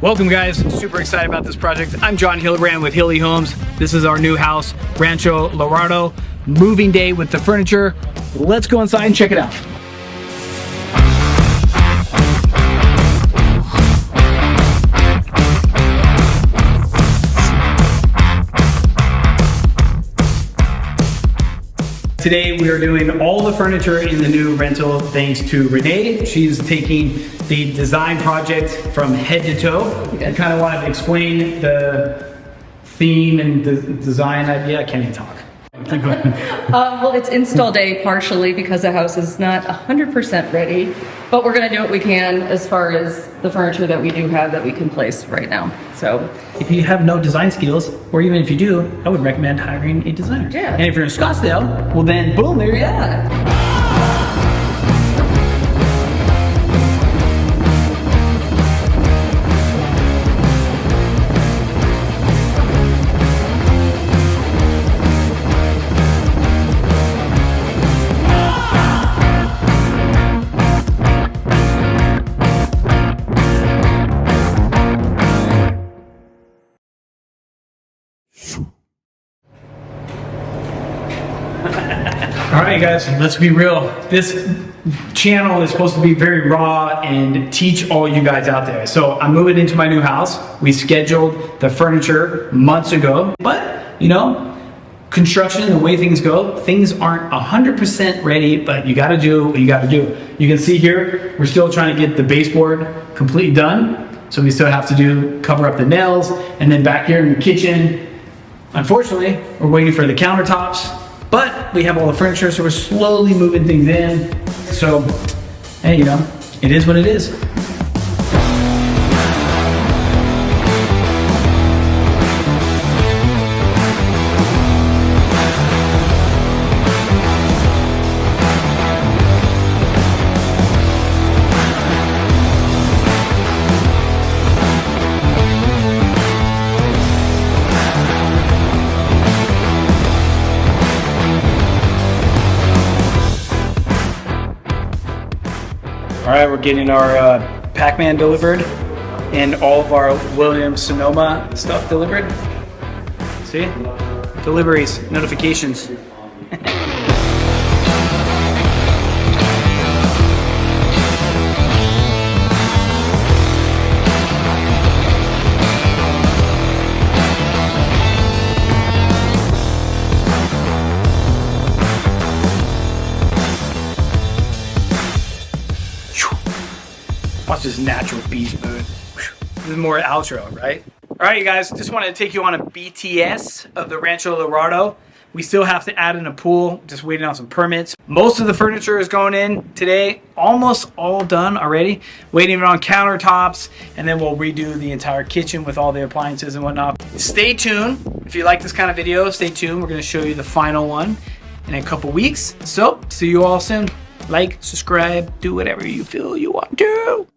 Welcome guys, super excited about this project. I'm John Hildebrand with Hilly Homes. This is our new house, Rancho Laurado. Moving day with the furniture. Let's go inside and check it out. Today we are doing all the furniture in the new rental thanks to Renee. She's taking the design project from head to toe. I kind of wanted to explain the theme and the design idea. I can't even talk. Well, it's install day partially because the house is not 100% ready, but we're going to do what we can as far as the furniture that we do have that we can place right now. So if you have no design skills, or even if you do, I would recommend hiring a designer. Yeah. And if you're in Scottsdale, well then boom, there you go. All right, guys, let's be real. This channel is supposed to be very raw and teach all you guys out there. So I'm moving into my new house. We scheduled the furniture months ago, but you know, construction, the way things go, things aren't 100% ready, but you gotta do what you gotta do. You can see here, we're still trying to get the baseboard completely done. So we still have to cover up the nails, and then back here in the kitchen, unfortunately, we're waiting for the countertops. But we have all the furniture, so we're slowly moving things in. So, hey, you know, it is what it is. All right, we're getting our Pac-Man delivered and all of our Williams-Sonoma stuff delivered. See? Deliveries, notifications. Watch this natural beast mode. This is more outro, right? All right, you guys, just wanted to take you on a BTS of the Rancho Laurado. We still have to add in a pool, just waiting on some permits. Most of the furniture is going in today, almost all done already. Waiting on countertops, and then we'll redo the entire kitchen with all the appliances and whatnot. Stay tuned. If you like this kind of video, stay tuned. We're gonna show you the final one in a couple weeks. So, see you all soon. Like, subscribe, do whatever you feel you want to.